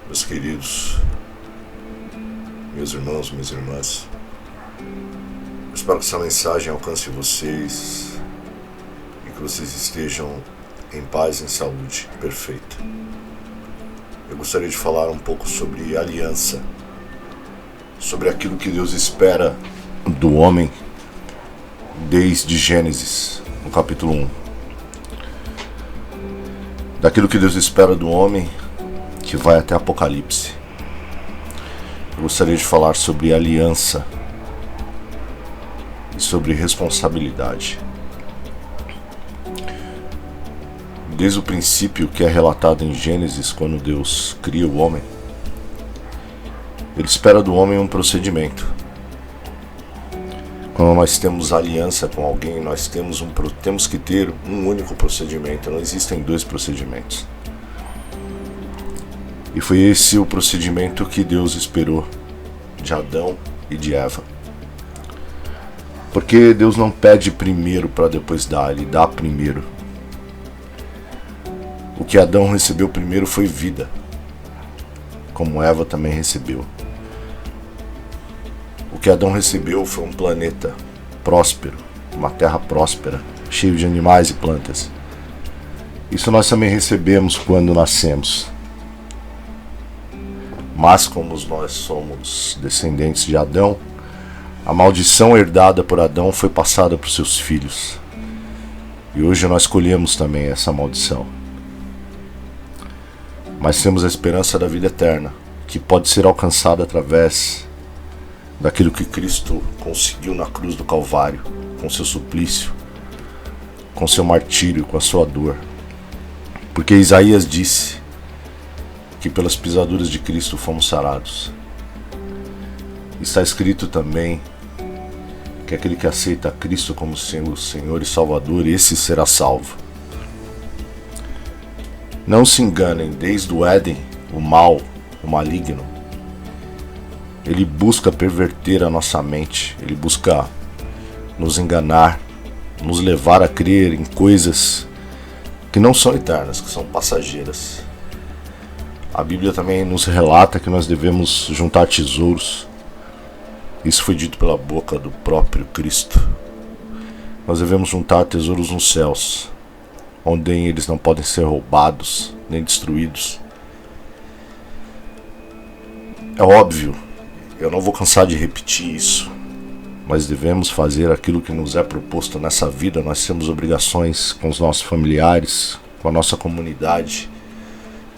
Meus queridos, meus irmãos, minhas irmãs, eu espero que essa mensagem alcance vocês e que vocês estejam em paz e em saúde perfeita. Eu gostaria de falar um pouco sobre aliança, sobre aquilo que Deus espera do homem desde Gênesis, no capítulo 1. Daquilo que Deus espera do homem que vai até Apocalipse. Eu gostaria de falar sobre aliança e sobre responsabilidade. Desde o princípio que é relatado em Gênesis, quando Deus cria o homem, Ele espera do homem um procedimento. Quando nós temos aliança com alguém, nós temos que ter um único procedimento, não existem dois procedimentos. E foi esse o procedimento que Deus esperou de Adão e de Eva. Porque Deus não pede primeiro para depois dar, Ele dá primeiro. O que Adão recebeu primeiro foi vida, como Eva também recebeu. O que Adão recebeu foi um planeta próspero, uma terra próspera, cheio de animais e plantas. Isso nós também recebemos quando nascemos. Mas como nós somos descendentes de Adão, a maldição herdada por Adão foi passada para os seus filhos. E hoje nós colhemos também essa maldição. Mas temos a esperança da vida eterna, que pode ser alcançada através daquilo que Cristo conseguiu na cruz do Calvário, com seu suplício, com seu martírio, com a sua dor. Porque Isaías disse que pelas pisaduras de Cristo fomos sarados. Está escrito também que aquele que aceita a Cristo como seu Senhor e Salvador, esse será salvo. Não se enganem, desde o Éden, o mal, o maligno, ele busca perverter a nossa mente, ele busca nos enganar, nos levar a crer em coisas que não são eternas, que são passageiras. A Bíblia também nos relata que nós devemos juntar tesouros. Isso foi dito pela boca do próprio Cristo. Nós devemos juntar tesouros nos céus, onde eles não podem ser roubados nem destruídos. É óbvio, eu não vou cansar de repetir isso, mas devemos fazer aquilo que nos é proposto nessa vida. Nós temos obrigações com os nossos familiares, com a nossa comunidade,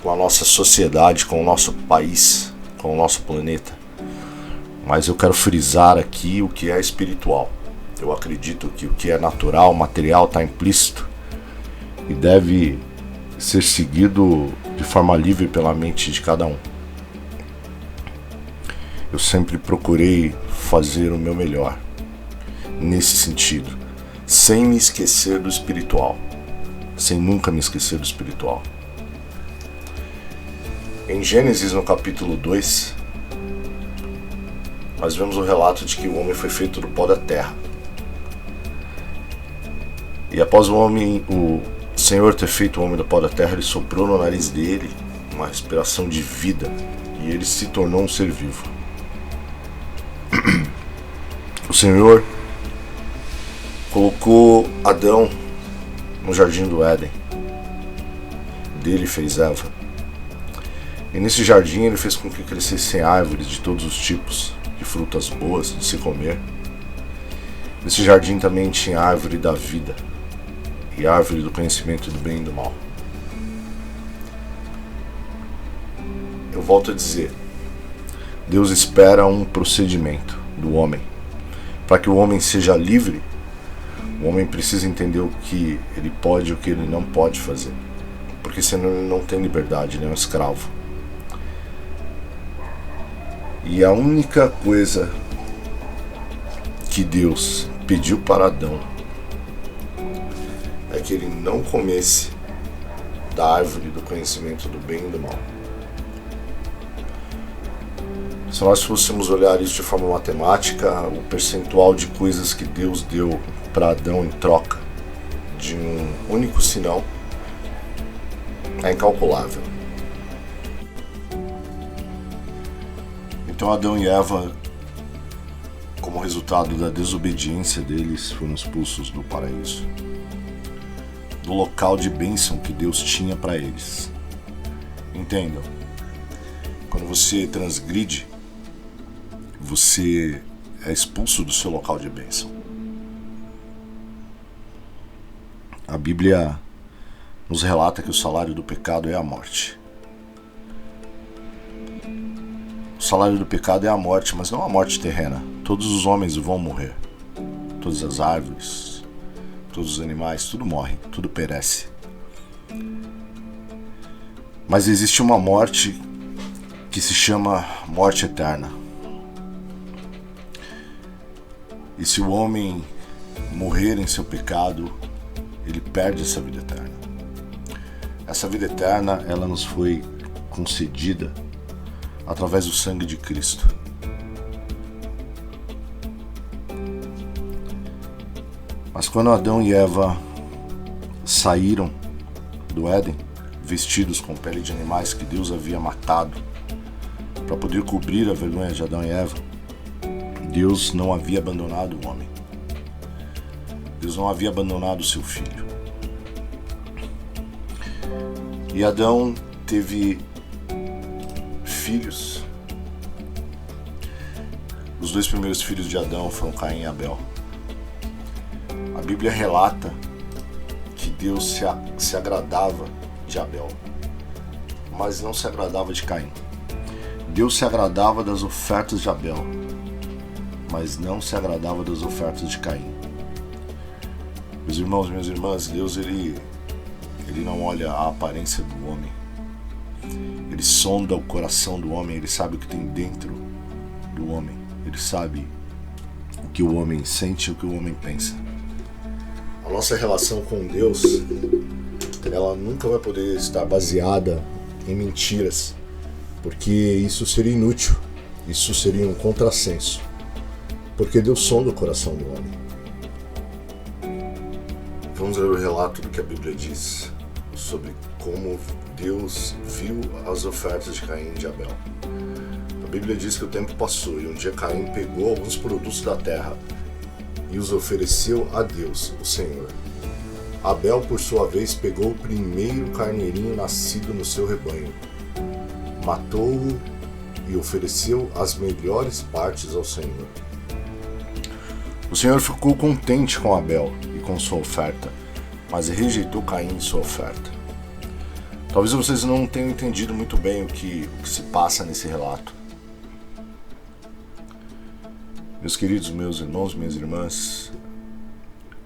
com a nossa sociedade, com o nosso país, com o nosso planeta. Mas eu quero frisar aqui o que é espiritual. Eu acredito que o que é natural, material, está implícito e deve ser seguido de forma livre pela mente de cada um. Eu sempre procurei fazer o meu melhor nesse sentido, sem me esquecer do espiritual, sem nunca me esquecer do espiritual. Em Gênesis, no capítulo 2, nós vemos o relato de que o homem foi feito do pó da terra. E após o Senhor ter feito o homem do pó da terra, Ele soprou no nariz dele uma respiração de vida e ele se tornou um ser vivo. O Senhor colocou Adão no jardim do Éden. Dele fez Eva. E nesse jardim Ele fez com que crescessem árvores de todos os tipos, de frutas boas de se comer. Nesse jardim também tinha a árvore da vida e a árvore do conhecimento do bem e do mal. Eu volto a dizer, Deus espera um procedimento do homem. Para que o homem seja livre, o homem precisa entender o que ele pode e o que ele não pode fazer. Porque senão ele não tem liberdade, ele é um escravo. E a única coisa que Deus pediu para Adão é que ele não comesse da árvore do conhecimento do bem e do mal. Se nós fôssemos olhar isso de forma matemática, o percentual de coisas que Deus deu para Adão em troca de um único sinal é incalculável. Então Adão e Eva, como resultado da desobediência deles, foram expulsos do paraíso, do local de bênção que Deus tinha para eles. Entendam, quando você transgride, você é expulso do seu local de bênção. A Bíblia nos relata que o salário do pecado é a morte. O salário do pecado é a morte, mas não a morte terrena. Todos os homens vão morrer. Todas as árvores, todos os animais, tudo morre, tudo perece. Mas existe uma morte que se chama morte eterna. E se o homem morrer em seu pecado, ele perde essa vida eterna. Essa vida eterna, ela nos foi concedida através do sangue de Cristo. Mas quando Adão e Eva saíram do Éden, vestidos com pele de animais que Deus havia matado para poder cobrir a vergonha de Adão e Eva, Deus não havia abandonado o homem. Deus não havia abandonado o seu filho. E Adão teve filhos. Os dois primeiros filhos de Adão foram Caim e Abel. A Bíblia relata que Deus se agradava de Abel, mas não se agradava de Caim. Deus se agradava das ofertas de Abel, mas não se agradava das ofertas de Caim. Meus irmãos, minhas irmãs, Deus ele não olha a aparência do homem. Ele sonda o coração do homem, ele sabe o que tem dentro do homem. Ele sabe o que o homem sente e o que o homem pensa. A nossa relação com Deus, ela nunca vai poder estar baseada em mentiras, porque isso seria inútil, isso seria um contrassenso, porque Deus sonda o coração do homem. Vamos ler o relato do que a Bíblia diz sobre como Deus viu as ofertas de Caim e de Abel. A Bíblia diz que o tempo passou e um dia Caim pegou alguns produtos da terra e os ofereceu a Deus, o Senhor. Abel, por sua vez, pegou o primeiro carneirinho nascido no seu rebanho, matou-o e ofereceu as melhores partes ao Senhor. O Senhor ficou contente com Abel e com sua oferta, mas rejeitou Caim e sua oferta. Talvez vocês não tenham entendido muito bem o que se passa nesse relato. Meus queridos, meus irmãos, minhas irmãs,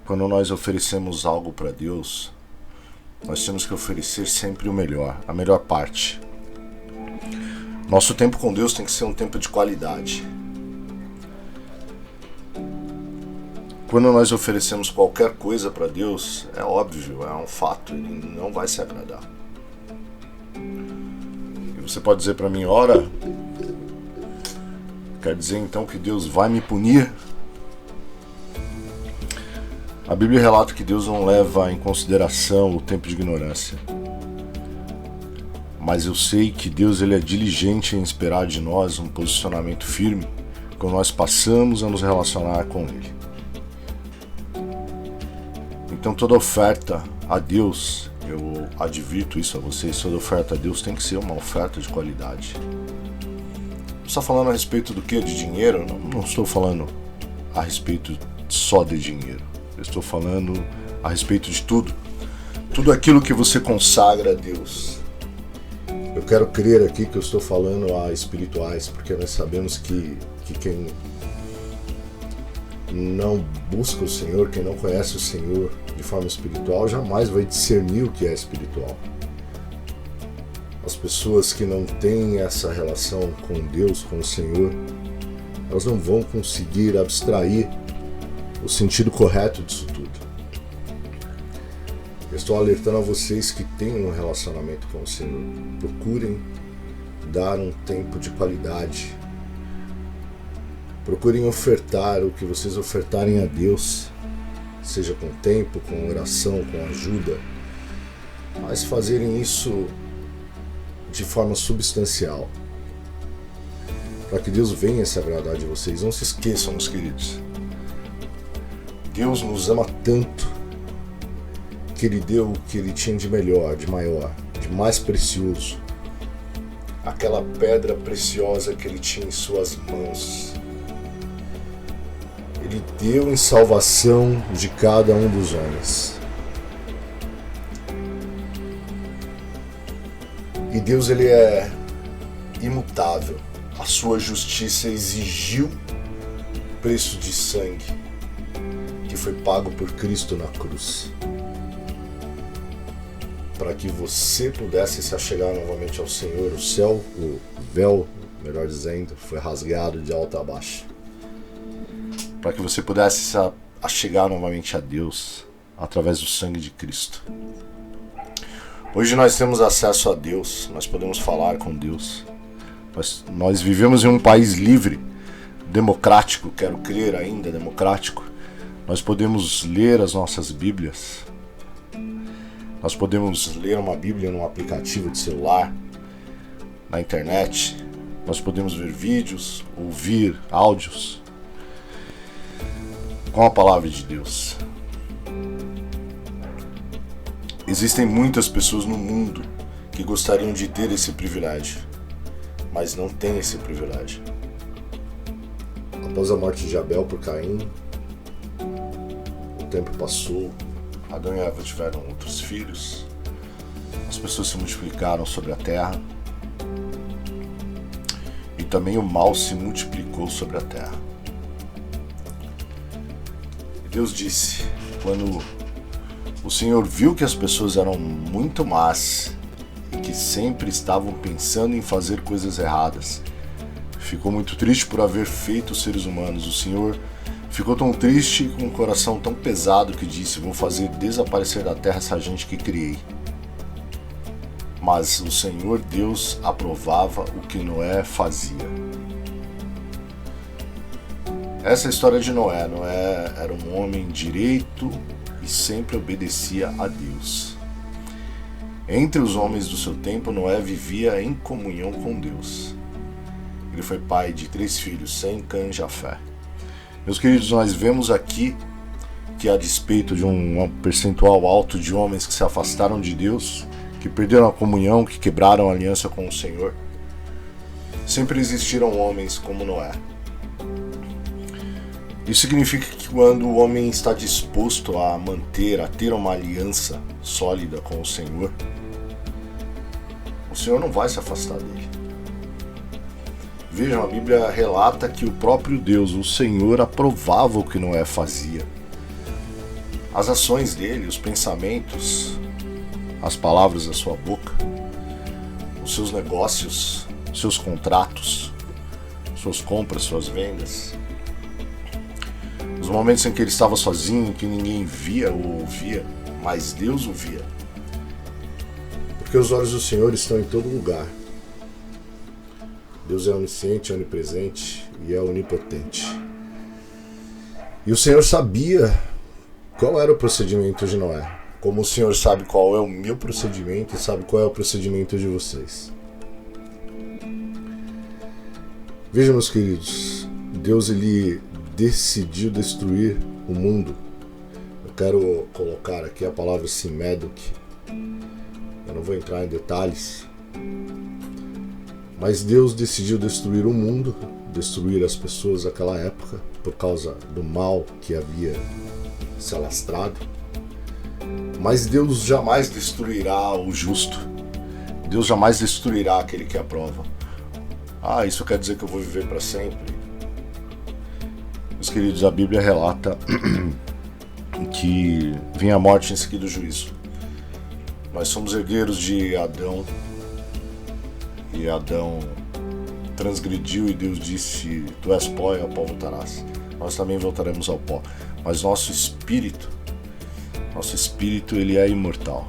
quando nós oferecemos algo para Deus, nós temos que oferecer sempre o melhor, a melhor parte. Nosso tempo com Deus tem que ser um tempo de qualidade. Quando nós oferecemos qualquer coisa para Deus, é óbvio, é um fato, Ele não vai se agradar. E você pode dizer para mim, ora, quer dizer então que Deus vai me punir? A Bíblia relata que Deus não leva em consideração o tempo de ignorância. Mas eu sei que Deus ele é diligente em esperar de nós um posicionamento firme quando nós passamos a nos relacionar com Ele. Então toda oferta a Deus, eu advirto isso a vocês, toda oferta a Deus tem que ser uma oferta de qualidade. Está falando a respeito do que? De dinheiro? Não estou falando a respeito só de dinheiro. Eu estou falando a respeito de tudo. Tudo aquilo que você consagra a Deus. Eu quero crer aqui que eu estou falando a espirituais, porque nós sabemos que quem não busca o Senhor, quem não conhece o Senhor de forma espiritual, jamais vai discernir o que é espiritual. As pessoas que não têm essa relação com Deus, com o Senhor, elas não vão conseguir abstrair o sentido correto disso tudo. Eu estou alertando a vocês que têm um relacionamento com o Senhor. Procurem dar um tempo de qualidade. Procurem ofertar o que vocês ofertarem a Deus, seja com tempo, com oração, com ajuda, mas fazerem isso de forma substancial. para que Deus venha se agradar de vocês. Não se esqueçam, meus queridos. Deus nos ama tanto que Ele deu o que Ele tinha de melhor, de maior, de mais precioso. Aquela pedra preciosa que Ele tinha em suas mãos. Ele deu em salvação de cada um dos homens. E Deus, Ele é imutável. A sua justiça exigiu preço de sangue que foi pago por Cristo na cruz, para que você pudesse se achegar novamente ao Senhor. O céu, o véu, melhor dizendo, foi rasgado de alto a baixo, para que você pudesse se achegar novamente a Deus através do sangue de Cristo. Hoje nós temos acesso a Deus, nós podemos falar com Deus. Nós vivemos em um país livre, democrático, quero crer ainda democrático. Nós podemos ler as nossas Bíblias. Nós podemos ler uma Bíblia num aplicativo de celular, na internet. Nós podemos ver vídeos, ouvir áudios com a palavra de Deus. Existem muitas pessoas no mundo que gostariam de ter esse privilégio, mas não têm esse privilégio. Após a morte de Abel por Caim, o tempo passou, Adão e Eva tiveram outros filhos, as pessoas se multiplicaram sobre a terra e também o mal se multiplicou sobre a terra. E Deus disse, quando o Senhor viu que as pessoas eram muito más e que sempre estavam pensando em fazer coisas erradas, ficou muito triste por haver feito os seres humanos. O Senhor ficou tão triste, com um coração tão pesado, que disse, vou fazer desaparecer da terra essa gente que criei. Mas o Senhor Deus aprovava o que Noé fazia. Essa é a história de Noé. Noé era um homem direito e sempre obedecia a Deus. Entre os homens do seu tempo, Noé vivia em comunhão com Deus. Ele foi pai de 3 filhos, Sem, Cã e Jafé. Meus queridos, nós vemos aqui que, a despeito de um percentual alto de homens que se afastaram de Deus, que perderam a comunhão, que quebraram a aliança com o Senhor, sempre existiram homens como Noé. Isso significa que quando o homem está disposto a ter uma aliança sólida com o Senhor não vai se afastar dele. Vejam, a Bíblia relata que o próprio Deus, o Senhor, aprovava o que Noé fazia. As ações dele, os pensamentos, as palavras da sua boca, os seus negócios, seus contratos, suas compras, suas vendas. Os momentos em que ele estava sozinho, que ninguém via ou ouvia, mas Deus o via. Porque os olhos do Senhor estão em todo lugar. Deus é onisciente, onipresente e é onipotente. E o Senhor sabia qual era o procedimento de Noé. Como o Senhor sabe qual é o meu procedimento e sabe qual é o procedimento de vocês. Vejam, meus queridos, Deus, ele decidiu destruir o mundo. Eu quero colocar aqui a palavra Simeduk. Eu não vou entrar em detalhes. Mas Deus decidiu destruir o mundo, destruir as pessoas daquela época, por causa do mal que havia se alastrado. Mas Deus jamais destruirá o justo. Deus jamais destruirá aquele que aprova. Isso quer dizer que eu vou viver para sempre? Meus queridos, a Bíblia relata que vinha a morte em seguida do juízo. Nós somos herdeiros de Adão, e Adão transgrediu e Deus disse, tu és pó e ao pó voltarás. Nós também voltaremos ao pó. Mas nosso espírito, ele é imortal.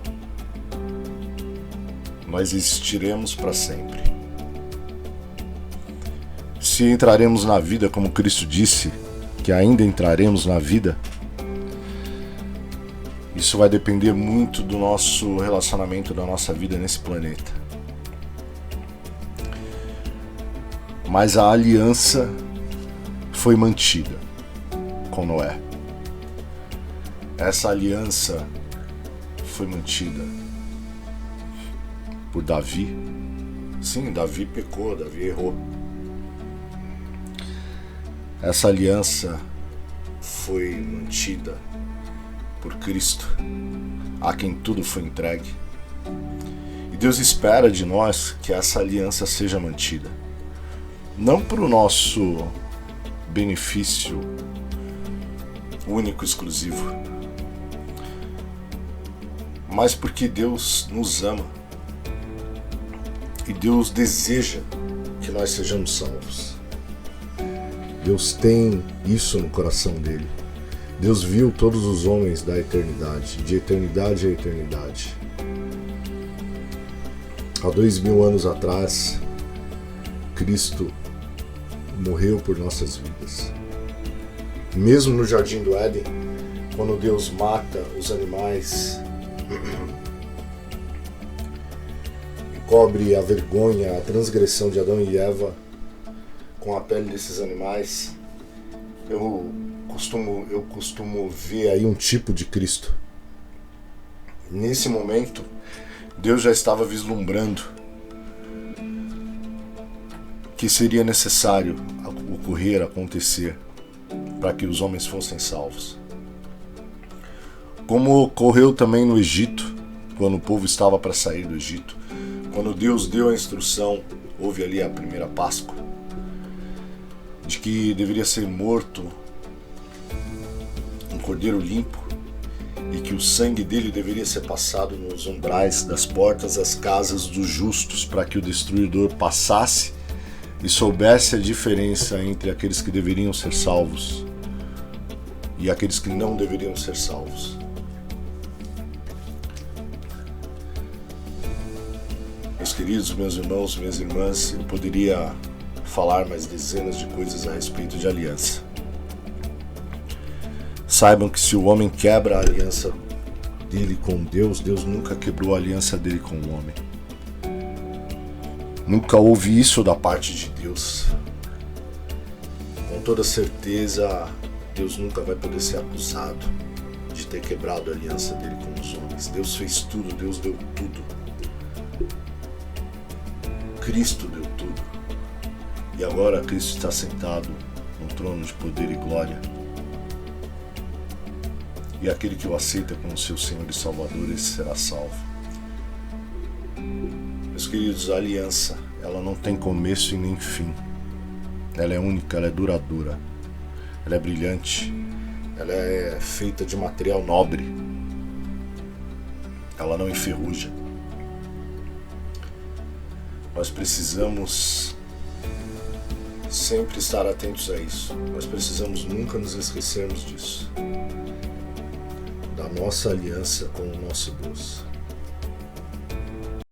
Nós existiremos para sempre. Se entraremos na vida, como Cristo disse, que ainda entraremos na vida, isso vai depender muito do nosso relacionamento, da nossa vida nesse planeta. mas a aliança foi mantida com Noé. Essa aliança foi mantida por Davi. Sim, Davi pecou, Davi errou. Essa aliança foi mantida por Cristo, a quem tudo foi entregue. E Deus espera de nós que essa aliança seja mantida. Não para o nosso benefício único, exclusivo, mas porque Deus nos ama e Deus deseja que nós sejamos salvos. Deus tem isso no coração dele. Deus viu todos os homens da eternidade, de eternidade a eternidade. Há 2000 anos atrás, Cristo morreu por nossas vidas. Mesmo no Jardim do Éden, quando Deus mata os animais e cobre a vergonha, a transgressão de Adão e Eva com a pele desses animais, eu costumo ver aí um tipo de Cristo. Nesse momento, Deus já estava vislumbrando que seria necessário acontecer para que os homens fossem salvos. Como ocorreu também no Egito, quando o povo estava para sair do Egito, quando Deus deu a instrução, houve ali a primeira Páscoa, de que deveria ser morto um cordeiro limpo e que o sangue dele deveria ser passado nos umbrais das portas das casas dos justos, para que o destruidor passasse e soubesse a diferença entre aqueles que deveriam ser salvos e aqueles que não deveriam ser salvos. Meus queridos, meus irmãos, minhas irmãs, eu poderia falar mais dezenas de coisas a respeito de aliança. Saibam que se o homem quebra a aliança dele com Deus, Deus nunca quebrou a aliança dele com o homem. Nunca houve isso da parte de Deus. Com toda certeza, Deus nunca vai poder ser acusado de ter quebrado a aliança dele com os homens. Deus fez tudo, Deus deu tudo. Cristo deu tudo. E agora Cristo está sentado no trono de poder e glória. E aquele que o aceita como seu Senhor e Salvador, esse será salvo. Meus queridos, a aliança, ela não tem começo e nem fim. Ela é única, ela é duradoura. Ela é brilhante. Ela é feita de material nobre. Ela não enferruja. Nós precisamos sempre estar atentos a isso. Nós precisamos nunca nos esquecermos disso. Da nossa aliança com o nosso Deus.